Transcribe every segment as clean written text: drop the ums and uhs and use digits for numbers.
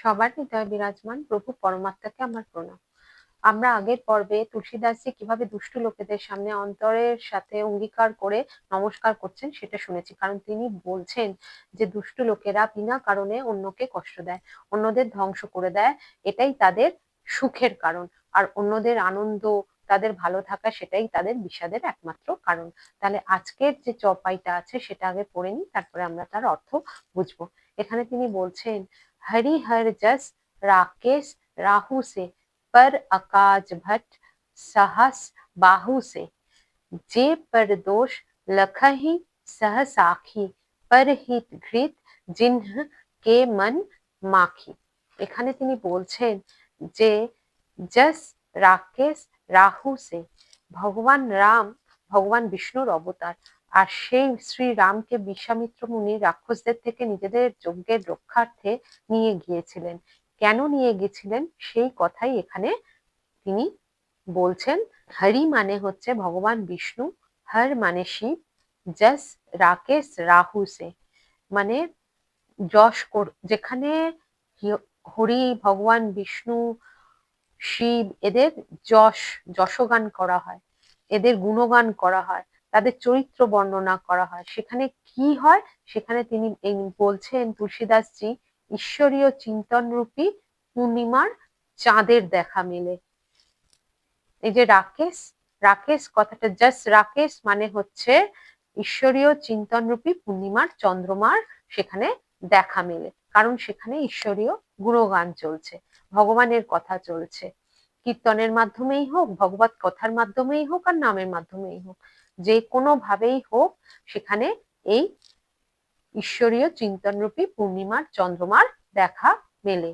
সবার হৃদয়ে বিরাজমান প্রভু পরমাত্মাকে আমার প্রণাম। আমরা আগের পর্বে তুলসীদাসজি কিভাবে দুষ্টু লোকেদের সামনে অন্তরের সাথে অঙ্গীকার করে নমস্কার করছেন সেটা শুনেছি। কারণ তিনি বলছেন যে দুষ্টু লোকেরা বিনা কারণে অন্যকে কষ্ট দেয়, অন্যদের ধ্বংস করে দেয়, এটাই তাদের সুখের কারণ। আর অন্যদের আনন্দ, তাদের ভালো থাকা সেটাই তাদের বিষাদের একমাত্র কারণ। তাহলে আজকের যে চপাইটা আছে সেটা আগে পড়ে নিই, তারপরে আমরা তার অর্থ বুঝবো। এখানে তিনি বলছেন, हरि हर जस राकेश राहु से, पर आकाज भट्ट सहस बाहु से, जे पर दोष लखहि सह साखी, पर हित घृत जिन्ह কে মন মাখি। এখানে তিনি বলছেন যে যশ রাকেশ রাহু সে, ভগবান রাম ভগবান বিষ্ণুর অবতার। আর সেই শ্রী রামকে বিশ্বামিত্র মুনি রাক্ষসদের থেকে নিজেদের যজ্ঞের রক্ষার্থে নিয়ে গিয়েছিলেন। কেন নিয়ে গেছিলেন সেই কথাই এখানে তিনি বলছেন। হরি মানে হচ্ছে ভগবান বিষ্ণু, হর মানে শিব, যশ রাকেশ রাহু সে মানে যশ, যেখানে হরি ভগবান বিষ্ণু শিব এদের যশগান করা হয়, এদের গুণগান করা হয়, তাদের চরিত্র বর্ণনা করা হয়, সেখানে কি হয়? সেখানে তিনি বলছেন তুলসীদাসজি, ঈশ্বরীয় চিন্তন রূপী পূর্ণিমার চাঁদের দেখা মেলে। এই যে রাকেশ, রাকেশ কথাটা জাস্ট রাকেশ মানে হচ্ছে ঈশ্বরীয় চিন্তন রূপী পূর্ণিমার চন্দ্রমার সেখানে দেখা মেলে। কারণ সেখানে ঈশ্বরীয় গুণগান চলছে, ভগবানের কথা চলছে, কীর্তনের মাধ্যমেই হোক, ভগবত কথার মাধ্যমেই হোক, আর নামের মাধ্যমেই হোক, যে কোনো ভাবেই হোক সেখানে এই ঈশ্বরীয় চিন্তন রূপী পূর্ণিমার চন্দ্রমার দেখা মেলে।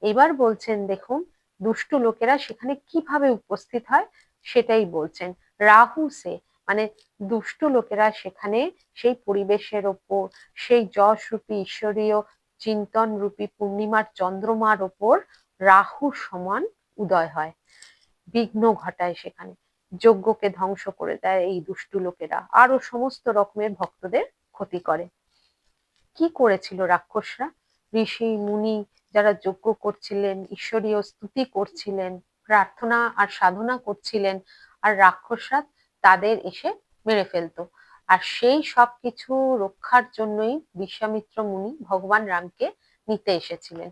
এবার বলছেন দেখুন দুষ্টু লোকেরা সেখানে কিভাবে উপস্থিত হয় সেটাই বলছেন। রাহু সে মানে দুষ্টু লোকেরা সেখানে সেই পরিবেশের ওপর, সেই যশ রূপী ঈশ্বরীয় চিন্তন রূপী পূর্ণিমার চন্দ্রমার ওপর রাহুর সমান উদয় হয়, বিঘ্ন ঘটায়, সেখানে যজ্ঞকে ধ্বংস করে দেয় এই দুষ্টু লোকেরা, আরো সমস্ত রকমের ভক্তদের ক্ষতি করে। কি করেছিল রাক্ষসরা? ঋষি মুনি যারা যজ্ঞ করছিলেন, ঈশ্বরীয় স্তুতি করছিলেন, প্রার্থনা আর সাধনা করছিলেন, আর রাক্ষসরা তাদের এসে মেরে ফেলতো। আর সেই সব কিছু রক্ষার জন্যই বিশ্বামিত্র মুনি ভগবান রামকে নিতে এসেছিলেন,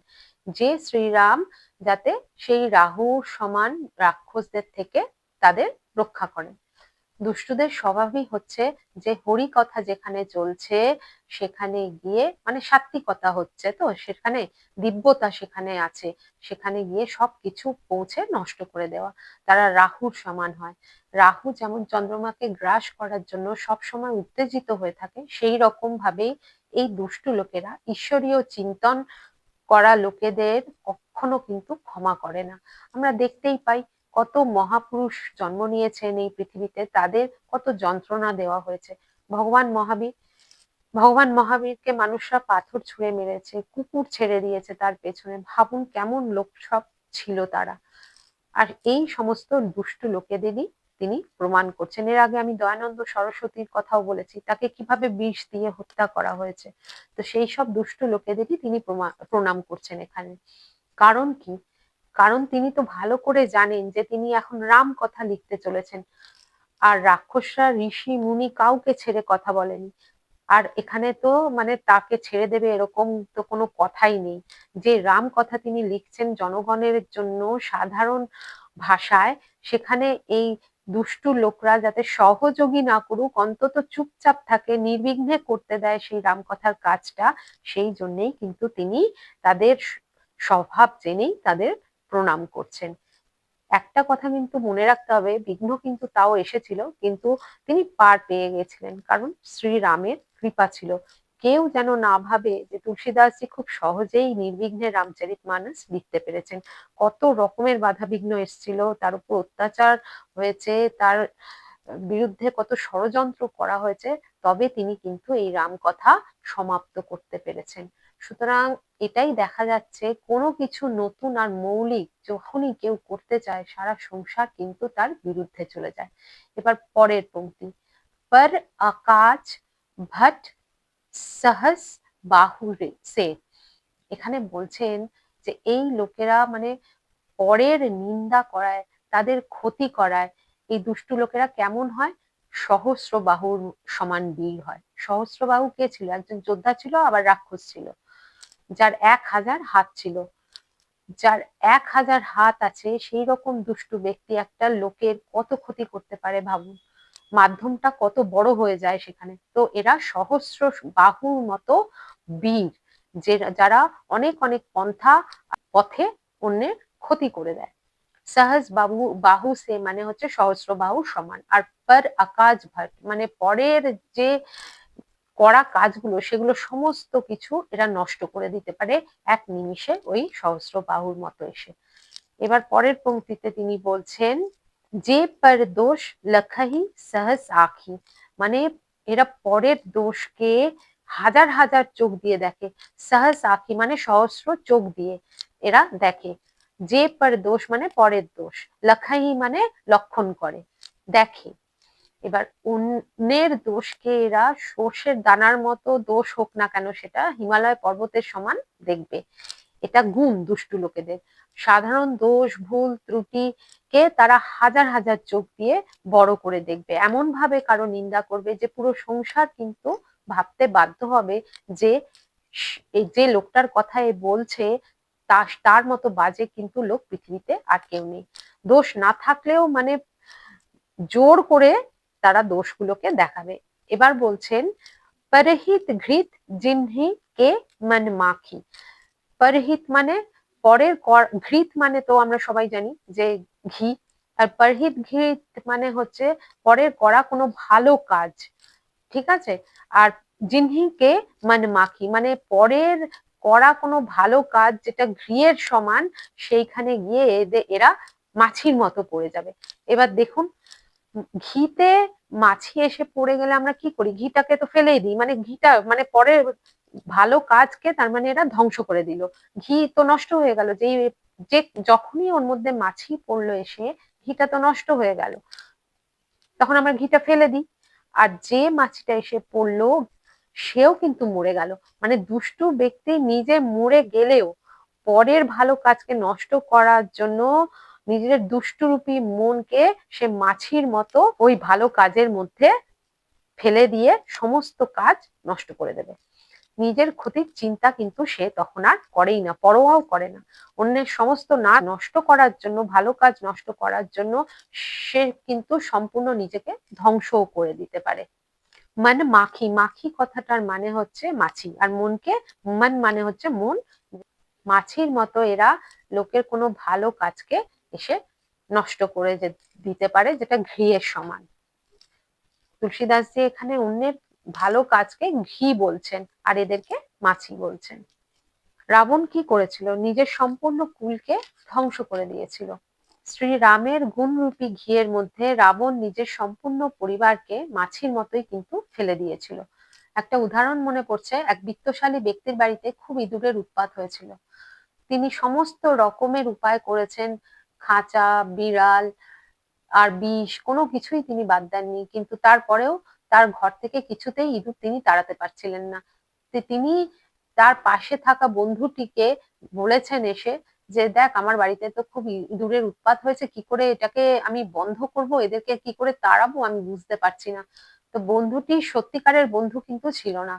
যে শ্রীরাম যাতে সেই রাহুর সমান রাক্ষসদের থেকে তাদের রক্ষা করেন। দুষ্টুদের স্বভাবই হচ্ছে যে হরি কথা যেখানে চলছে সেখানে গিয়ে, মানে সাত্বিকতা হচ্ছে তো সেখানে, দিব্যতা সেখানে আছে, সেখানে গিয়ে সবকিছু পৌঁছে নষ্ট করে দেওয়া। তারা রাহুর সমান হয়। রাহু যেমন চন্দ্রমাকে গ্রাস করার জন্য সবসময় উত্তেজিত হয়ে থাকে, সেই রকম ভাবেই এই দুষ্টু লোকেরা ঈশ্বরীয় চিন্তন করা লোকেদের কখনো কিন্তু ক্ষমা করে না। আমরা দেখতেই পাই কত মহাপুরুষ জন্ম নিয়েছেন এই পৃথিবীতে, তাদের কত যন্ত্রণা দেওয়া হয়েছে। ভগবান মহাবীর, ভগবান মহাবীরকে মানুষরা পাথর ছুঁড়ে মেরেছে, কুকুর ছেড়ে দিয়েছে তার পেছনে। ভাবুন কেমন লোক সব ছিল তারা। আর এই সমস্ত দুষ্টু লোকেদেরই তিনি প্রমাণ করছেন। এর আগে আমি দয়ানন্দ সরস্বতীর কথাও বলেছি, তাকে কিভাবে বিষ দিয়ে হত্যা করা হয়েছে। তো সেই সব দুষ্টু লোকেদেরই তিনি প্রণাম করছেন এখানে। কারণ কি? কারণ তিনি তো ভালো করে জানেন যে তিনি এখন রাম কথা লিখতে চলেছেন, আর রাক্ষসরা ঋষি মুনি কাউকে ছেড়ে কথা বলেনি। আর এখানে তো মানে তাকে ছেড়ে দেবে এরকম তো কোনো কথাই নেই। যে রাম কথা তিনি লিখছেন জনগণের জন্য সাধারণ ভাষায়, সেখানে এই দুষ্টু লোকরা যাতে সহযোগী না করুক, অন্তত চুপচাপ থাকে, নির্বিঘ্নে করতে দেয় সেই রাম কথার কাজটা, সেই জন্যেই কিন্তু তিনি তাদের স্বভাব জেনেই তাদের প্রণাম করছেন। একটা কথা কিন্তু মনে রাখতে হবে, বিঘ্ন কিন্তু তাও এসেছিল, কিন্তু তিনি পার পেয়ে গেছিলেন, কারণ শ্রীরামের কৃপা ছিল। কেউ যেন না ভাবে যে তুলসীদাসজি খুব সহজেই নির্বিঘ্নে রামচরিতমানস লিখতে পেরেছেন। কত রকমের বাধা বিঘ্ন এসেছিল, তার উপর অত্যাচার হয়েছে, তার বিরুদ্ধে কত ষড়যন্ত্র করা হয়েছে, তবে তিনি কিন্তু এই রাম কথা সমাপ্ত করতে পেরেছেন। সুতরাং এটাই দেখা যাচ্ছে, কোনো কিছু নতুন আর মৌলিক যখনই কেউ করতে চায় সারা সংসার কিন্তু তার বিরুদ্ধে চলে যায়। এবার পরের পংক্তি, पर आकाश भट्ट सहस बाहु से, এখানে বলছেন যে এই লোকেরা মানে পরের নিন্দা করায়, তাদের ক্ষতি করায়, এই দুষ্টু লোকেরা কেমন হয়, সহস্রবাহুর সমান বীর হয়। সহস্রবাহু কে ছিল? একজন যোদ্ধা ছিল, আবার রাক্ষস ছিল, যার 1000 হাত ছিল। যার 1000 হাত আছে সেই রকম দুষ্টু ব্যক্তি একটা লোকের কত ক্ষতি করতে পারে ভাবুন। মাধ্যমটা কত বড় হয়ে যায় সেখানে। তো এরা সহস্র বাহুর মতো বীর, যে যারা অনেক অনেক পথে অন্যের ক্ষতি করে দেয়। সহজ বাহু বাহু সে মানে হচ্ছে সহস্র বাহু সমান, আর পর আকাশ ভর মানে পরের যে করা কাজগুলো সেগুলো সমস্ত কিছু এরা নষ্ট করে দিতে পারে এক নিমিষে, ওই সহস্র বাহুর মতো এসে। এবার পরের পংক্তিতে তিনি বলছেন, যে পর দোষ লখাহি সহস আখি, মানে এরা পরের দোষকে হাজার হাজার চোখ দিয়ে দেখে। সহস আখি মানে সহস্র চোখ দিয়ে এরা দেখে। যে পর দোষ মানে পরের দোষ, লখাহি মানে লক্ষণ করে, দেখে। এবার অন্যের দোষকে এরা সর্ষের দানার মতো দোষ হোক না কেন সেটা হিমালয় পর্বতের সমান দেখবে। এটা গুণ দুষ্টু লোকেদের। সাধারণ দোষ ভুল ত্রুটিকে তারা হাজার হাজার চোখ দিয়ে বড় করে দেখবে, এমন ভাবে কারো নিন্দা করবে যে পুরো সংসার কিন্তু ভাবতে বাধ্য হবে যে এই যে লোকটার কথা এ বলছে তার মতো বাজে কিন্তু লোক পৃথিবীতে আর কেউ নেই। দোষ না থাকলেও মানে জোর করে তারা দোষগুলোকে দেখাবে। এবার বলছেন, পরহিত ঘৃত জিহ্নি কে মন মাখি। পরহিত মানে পরের, ঘৃত মানে তো আমরা সবাই জানি যে ঘি, আর পরহিত ঘৃত মানে হচ্ছে পরের করা কোনো ভালো কাজ, ঠিক আছে। আর জিহ্নিকে মন মাখি মানে পরের করা কোনো ভালো কাজ যেটা ঘিয়ের সমান, সেইখানে গিয়ে এরা মাছির মতো পড়ে যাবে। এবার দেখুন, ঘিতে মাছি এসে পড়ে গেলে আমরা কি করি? ঘিটাকে তো ফেলেই দিই, মানে ঘিটা মানে পরের ভালো কাজকে তার মানে এরা ধ্বংস করে দিল, ঘি তো নষ্ট হয়ে গেল। যে যখনই ওর মধ্যে মাছি পড়লো এসে, ঘিটা তো নষ্ট হয়ে গেল, তখন আমরা ঘিটা ফেলে দিই। আর যে মাছিটা এসে পড়লো সেও কিন্তু মরে গেল। মানে দুষ্টু ব্যক্তি নিজে মরে গেলেও পরের ভালো কাজকে নষ্ট করার জন্য নিজের দুষ্টুরূপী মনকে সে মাছির মতো ওই ভালো কাজের মধ্যে ফেলে দিয়ে সমস্ত কাজ নষ্ট করে দেবে। নিজের ক্ষতির চিন্তা কিন্তু সে তখন আর করেই না, পরোয়াও করে না। অন্যের সমস্ত না নষ্ট করার জন্য, ভালো কাজ নষ্ট করার জন্য সে কিন্তু সম্পূর্ণ নিজেকে ধ্বংসও করে দিতে পারে। মানে মাখি, মাখি কথাটার মানে হচ্ছে মাছি, আর মনকে মন মানে হচ্ছে মন। মাছির মতো এরা লোকের কোনো ভালো কাজকে এসে নষ্ট করে দিতে পারে, যেটা ঘিয়ের সমান। তুলসীদাসজি এখানে অন্যের ভালো কাজকে ঘি বলছেন আর এদেরকে মাছি বলছেন। রাবণ কি করেছিল? নিজের সম্পূর্ণ কুলকে ধ্বংস করে দিয়েছিল। শ্রী রামের গুণরূপী ঘিয়ের মধ্যে রাবণ নিজের সম্পূর্ণ পরিবারকে মাছির মতোই কিন্তু ফেলে দিয়েছিল। একটা উদাহরণ মনে পড়ছে, এক বিত্তশালী ব্যক্তির বাড়িতে খুব ইঁদুরের উৎপাত হয়েছিল। তিনি সমস্ত রকমের উপায় করেছেন, খাঁচা, বিড়াল আর বিষ কোনো কিছুই তিনি বাদ দেননি, কিন্তু তারপরেও তার ঘর থেকে কিছুতেই ইঁদুর তিনি তাড়াতে পারছিলেন না। তিনি তার পাশে থাকা বন্ধুটিকে বলেছেন এসে যে, দেখ আমার বাড়িতে তো খুব ইঁদুরের উৎপাত হয়েছে, কি করে এটাকে আমি বন্ধ করব, এদেরকে কি করে তাড়াবো আমি বুঝতে পারছি না। তো বন্ধুটি সত্যিকারের বন্ধু কিন্তু ছিল না,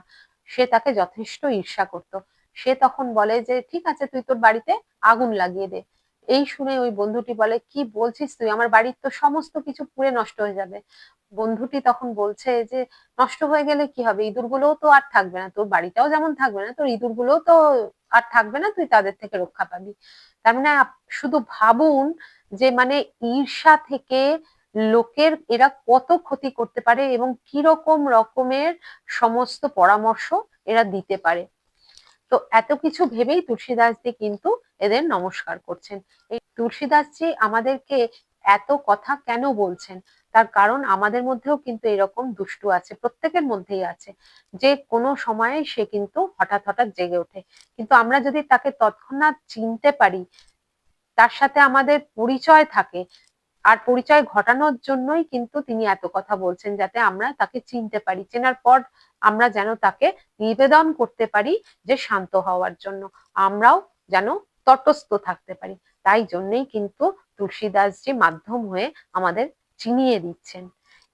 সে তাকে যথেষ্ট ঈর্ষা করত। সে তখন বলে যে ঠিক আছে, তুই তোর বাড়িতে আগুন লাগিয়ে দে। এই শুনে ওই বন্ধুটি বলে, কি বলছিস তুই, আমার বাড়ির তো সমস্ত কিছু পুড়ে নষ্ট হয়ে যাবে। বন্ধুটি তখন বলছে যে নষ্ট হয়ে গেলে কি হবে, ইঁদুরগুলোও তো আর থাকবে না, তোর বাড়িটাও যেমন থাকবে না, তোর ইঁদুরগুলোও তো আর থাকবে না, তুই তাদের থেকে রক্ষা পাবি। তার মানে শুধু ভাবুন যে মানে ঈর্ষা থেকে লোকের এরা কত ক্ষতি করতে পারে এবং কিরকম রকমের সমস্ত পরামর্শ এরা দিতে পারে। তো এত কিছু ভেবেই তুলসীদাসজি কিন্তু এদের নমস্কার করছেন। এই তুলসীদাসজি আমাদেরকে এত কথা কেন বলছেন? তার কারণ আমাদের মধ্যেও কিন্তু এরকম দুষ্টু আছে, প্রত্যেকের মধ্যেই আছে, যে কোনো সময়ে সে কিন্তু হঠাৎ হঠাৎ জেগে ওঠে। কিন্তু আমরা যদি তাকে তৎক্ষণাৎ চিনতে পারি, তার সাথে আমাদের পরিচয় থাকে, আর পরিচয় ঘটানোর জন্যই কিন্তু তিনি এত কথা বলছেন, যাতে আমরা তাকে চিনতে পারি, চেনার পর আমরা যেন তাকে নিবেদন করতে পারি যে শান্ত হওয়ার জন্য, আমরাও যেন তটস্থ থাকতে পারি। তাই জন্যই কিন্তু তুলসীদাসজি মাধ্যম হয়ে আমাদের চিনিয়ে দিচ্ছেন।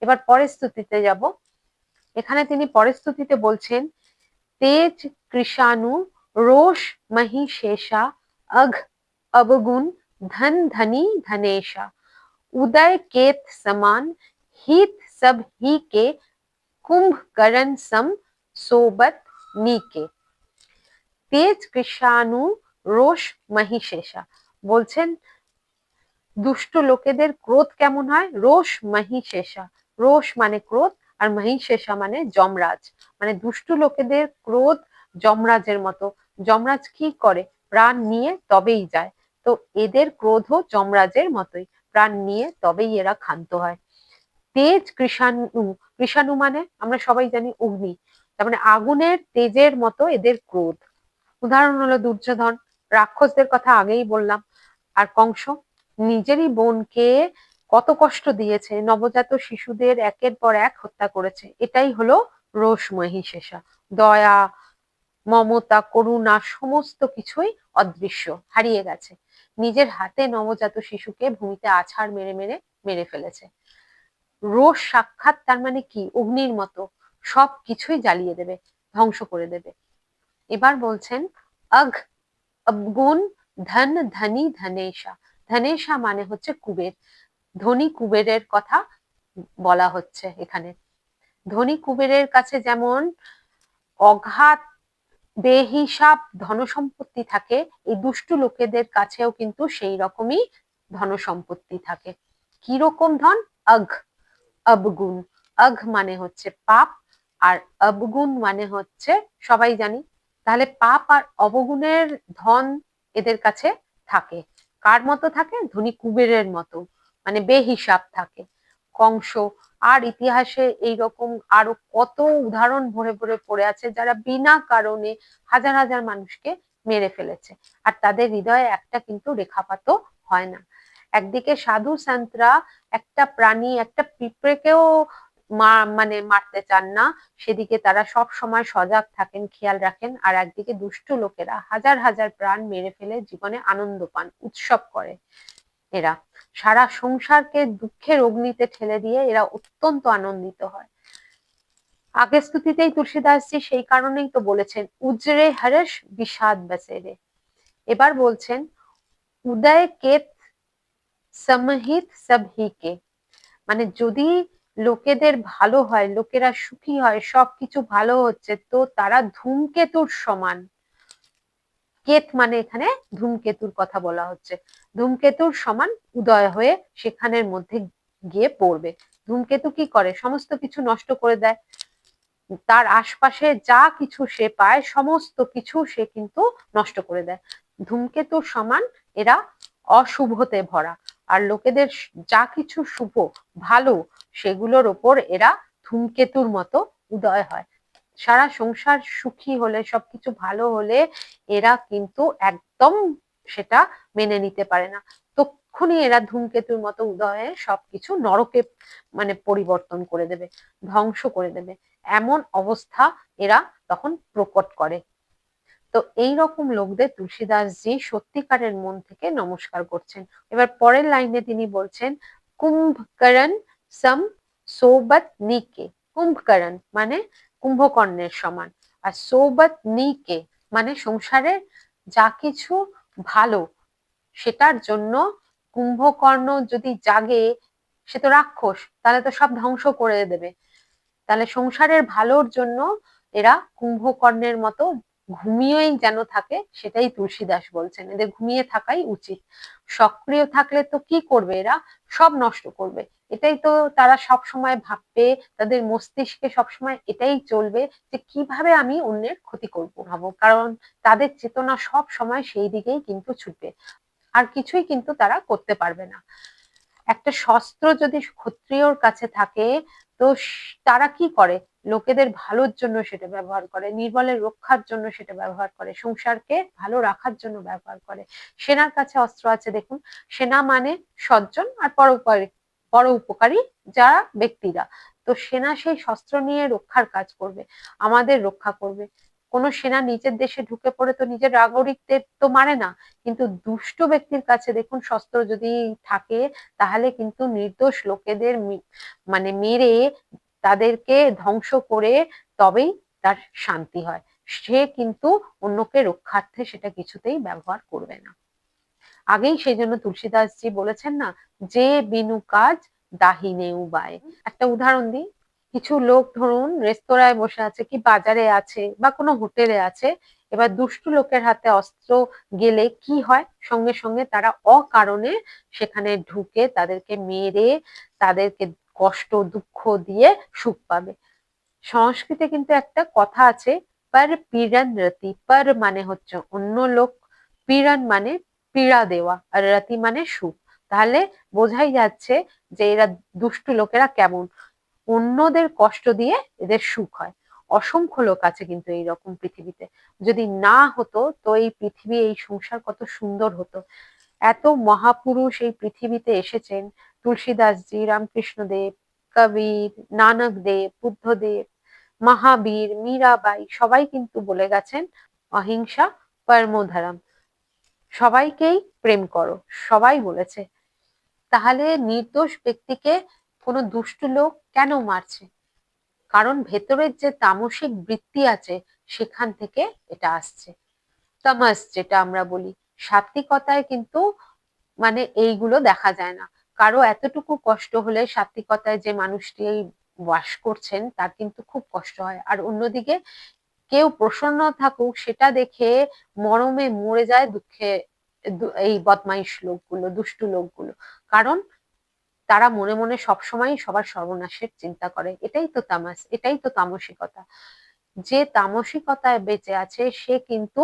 এবার পরের স্তুতিতে যাব। এখানে তিনি পরের স্তুতিতে বলছেন, তেজ কৃষাণু रोष महिषेषा अघ अवगुण धन धनी धनेशा उदय केत समान हित सब ही के कुंभकर्ण सम सोबत नीके। তেজ কৃষাণু রোষ মহিষেষা বলছেন, দুষ্ট লোকেদের ক্রোধ কেমন হয়? রোষ মহিষেষা, রোষ মানে ক্রোধ, আর মহিষেষা মানে যমরাজ। মানে দুষ্ট লোকেদের ক্রোধ যমরাজের মতো। যমরাজ কি করে? প্রাণ নিয়ে তবেই যায়। তো এদের ক্রোধও যমরাজের মতোই, প্রাণ নিয়ে তবেই এরা ক্ষান্ত হয়। তেজ কৃষাণু, কৃষাণু মানে আমরা সবাই জানি অগ্নি, তার মানে আগুনের তেজের মতো এদের ক্রোধ। উদাহরণ হলো দুর্যোধন, রাক্ষসদের কথা আগেই বললাম। আর কংস নিজেরই বোনকে কত কষ্ট দিয়েছে, নবজাত শিশুদের একের পর এক হত্যা করেছে। এটাই হলো রোষ মহিষেষা। দয়া, মমতা, করুণা সমস্ত কিছুই অদৃশ্য, হারিয়ে গেছে। নিজের হাতে নবজাত শিশুকে ভূমিতে আছাড় মেরে মেরে মেরে ফেলেছে। রোষ সাক্ষাৎ তার মানে কি? অগ্নির মতো, সব কিছুই জ্বালিয়ে দেবে, ধ্বংস করে দেবে। এবার বলছেন, অঘ অবগুণ ধন ধনী ধনেশা। ধনেশা মানে হচ্ছে কুবের, ধনী কুবেরের কথা বলা হচ্ছে এখানে। ধনী কুবেরের কাছে যেমন অগাধ বেহিসাব ধনসম্পত্তি থাকে, এই দুষ্টু লোকেদের কাছেও কিন্তু সেই রকমই ধনসম্পত্তি থাকে। কি রকম ধন? অঘ অবগুণ। অঘ মানে হচ্ছে পাপ, আর অবগুণ মানে হচ্ছে সবাই জানি। তাহলে পাপ আর অবগুণের ধন এদের কাছে থাকে। কার মতো থাকে? ধনী কুবেরের মতো, মানে বেহিসাব থাকে। কংস, আর ইতিহাসে এইরকম আরো কত উদাহরণ ভরে ভরে পড়ে আছে, যারা বিনা কারণে হাজার হাজার মানুষকে মেরে ফেলেছে, আর তাদের হৃদয়ে একটা কিন্তু রেখাপাতও হয় না। একদিকে সাধু সন্তরা একটা প্রাণী, একটা পিঁপড়েকেও মানে মারতে চান না, সেদিকে তারা সব সময় সজাগ থাকেন, খেয়াল রাখেন। আর একদিকে দুষ্ট লোকেরা হাজার হাজার প্রাণ মেরে ফেলে জীবনে আনন্দ পান, উৎসব করে। এরা সারা সংসারকে দুঃখের অগ্নিতে ঠেলে দিয়ে এরা অত্যন্ত আনন্দিত হয়। আগের স্তুতিতেই তুলসীদাসজি সেই কারণেই তো বলেছেন, উজ্রে হর্ষ বিষাদ বসেরে। এবার বলছেন, উদয় কেত সমহিত সবহিকে। মানে যদি লোকেদের ভালো হয়, লোকেরা সুখী হয়, সবকিছু ভালো হচ্ছে, তো তারা ধূমকেতুর সমান। কেত মানে এখানে ধূমকেতুর কথা বলা হচ্ছে। ধূমকেতুর সমান উদয় হয়ে সেখানের মধ্যে গিয়ে পড়বে। ধূমকেতু কি করে? সমস্ত কিছু নষ্ট করে দেয়। তার আশপাশে যা কিছু সে পায় সমস্ত কিছু সে কিন্তু নষ্ট করে দেয়। ধূমকেতুর সমান এরা অশুভতে ভরা, আর লোকেদের যা কিছু শুভ ভালো সেগুলোর ওপর এরা ধূমকেতুর মতো উদয় হয়। সারা সংসার সুখী হলে, সবকিছু ভালো হলে এরা কিন্তু একদম সেটা মেনে নিতে পারে না। তক্ষুনি এরা ধূমকেতুর মতো উদয় হয়ে সবকিছু নরকে মানে পরিবর্তন করে দেবে, ধ্বংস করে দেবে, এমন অবস্থা এরা তখন প্রকট করে। তো এইরকম লোকদের তুলসীদাসজি সত্যিকারের মন থেকে নমস্কার করছেন। এবার পরের লাইনে তিনি বলছেন, কুম্ভকরণ সম সোবত নিকে। কুম্ভকরণ মানে কুম্ভকর্ণের সমান, আর সোবত নিকে মানে সংসারের যা কিছু ভালো সেটার জন্য কুম্ভকর্ণ যদি জাগে, সে তো রাক্ষস, তাহলে তো সব ধ্বংস করে দেবে। তাহলে সংসারের ভালোর জন্য এরা কুম্ভকর্ণের মতো ঘুমিয়েই যেন থাকে, সেটাই তুলসীদাস বলছেন। এদের ঘুমিয়ে থাকাই উচিত। সক্রিয় থাকলে তো কি করবে? এরা সব নষ্ট করবে। এটাই তো তারা সব সময় ভাববে, তাদের মস্তিষ্কে সবসময় এটাই চলবে যে কিভাবে আমি অন্যের ক্ষতি করবো ভাবো, কারণ তাদের চেতনা সব সময় সেই দিকেই কিন্তু ছুটবে, আর কিছুই কিন্তু তারা করতে পারবে না। একটা শস্ত্র যদি ক্ষত্রিয়র কাছে থাকে, তো তারা কি করে? লোকেদের ভালোর জন্য সেটা ব্যবহার করে, নির্বলের রক্ষার জন্য সেটা ব্যবহার করে, সংসারকে ভালো রাখার জন্য ব্যবহার করে। সেনার কাছে অস্ত্র আছে দেখুন, সেনা মানে সজ্জন আর পরোপকারী, পরোপকারী যারা ব্যক্তিরা। তো সেনা সেই শস্ত্র নিয়ে রক্ষার কাজ করবে, আমাদের রক্ষা করবে। কোনো সেনা নিজের দেশে ঢুকে পড়ে তো নিজের নাগরিকদের তো মারে না, কিন্তু দুষ্ট ব্যক্তির কাছে দেখুন শস্ত্র যদি থাকে তাহলে কিন্তু নির্দোষ লোকেদের মানে মেরে তাদেরকে ধ্বংস করে তবেই তার শান্তি হয়। সে কিন্তু অন্যকে রক্ষার্থে সেটা কিছুতেই ব্যবহার করবে না। আগেই সেই জন্য তুলসীদাসজি বলেছেন না, যে বিনু কাজ দাহিনে উবায়। একটা উদাহরণ দিই, কিছু লোক ধরুন রেস্তোরাঁয় বসে আছে কি বাজারে আছে বা কোনো হোটেলে আছে, এবার দুষ্টু লোকের হাতে অস্ত্র গেলে কি হয়, সঙ্গে সঙ্গে তারা অকারণে সেখানে ঢুকে তাদেরকে মেরে তাদেরকে কষ্ট দুঃখ দিয়ে সুখ পাবে। সংস্কৃতে কিন্তু একটা কথা আছে, পর পীড়ন রতি। পর মানে হচ্ছে অন্য লোক, পীড়ন মানে পীড়া দেওয়া, আর রতি মানে সুখ। তাহলে বোঝাই যাচ্ছে যে এরা দুষ্টু লোকেরা কেমন, অন্যদের কষ্ট দিয়ে এদের সুখ হয়। অসংখ্য লোক আছে কিন্তু এইরকম পৃথিবীতে, যদি না হতো তো এই পৃথিবী এই সংসার কত সুন্দর হতো। এত মহাপুরুষ এই পৃথিবীতে এসেছেন, তুলসীদাসজি, রামকৃষ্ণদেব, কবির, নানক দেব, বুদ্ধদেব, মহাবীর, মীরাবাই সবাই কিন্তু বলে গেছেন অহিংসা পরমো ধর্ম, সবাইকেই প্রেম করো, সবাই বলেছে। তাহলে নির্দোষ ব্যক্তিকে কোনো দুষ্ট লোক কেন মারছে? কারণ ভেতরের যে তামসিক বৃত্তি আছে সেখান থেকে এটা আসছে, তামাস যেটা আমরা বলি। সাত্বিকতায় কিন্তু মানে এইগুলো দেখা যায় না। কারো এতটুকু কষ্ট হলে সাত্বিকতায় যে মানুষটি বাস করছেন তার কিন্তু খুব কষ্ট হয়, আর অন্যদিকে কেউ প্রসন্ন থাকুক সেটা দেখে মরমে মরে যায় দুঃখে এই বদমাইশ লোকগুলো, দুষ্টু লোকগুলো। কারণ তারা মনে মনে সবসময় সবার সর্বনাশের চিন্তা করে। এটাই তো তামাস, এটাই তো তামসিকতা। যে তামসিকতায় বেঁচে আছে সে কিন্তু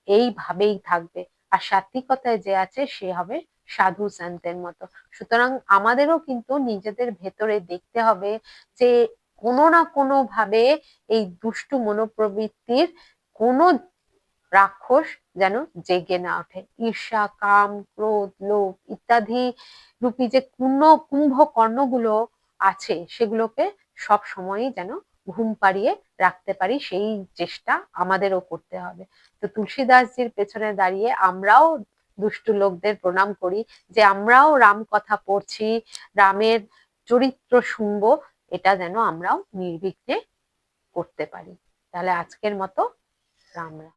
এইভাবেই থাকবে, আর সাত্বিকতায় যে আছে সে হবে সাধু সন্তের মতো। সুতরাং আমাদেরও কিন্তু নিজেদের ভেতরে দেখতে হবে যে কোনো না কোনো ভাবে এই দুষ্টু মনোপ্রবৃত্তির কোনো রাক্ষস যেন জেগে না ওঠে। ঈর্ষা, কাম, ক্রোধ, লোভ ইত্যাদি রূপী যে কুম্ভকর্ণগুলো আছে সেগুলোকে সব সময়ই যেন ঘুম পাড়িয়ে রাখতে পারি, সেই চেষ্টা আমাদেরও করতে হবে। তো তুলসীদাসজির পেছনে দাঁড়িয়ে আমরাও দুষ্টু লোকদের প্রণাম করি, যে আমরাও রাম কথা পড়ছি, রামের চরিত্র শুনবো, এটা যেন আমরাও নির্বিঘ্নে করতে পারি। তাহলে আজকের মতো রাম রাম।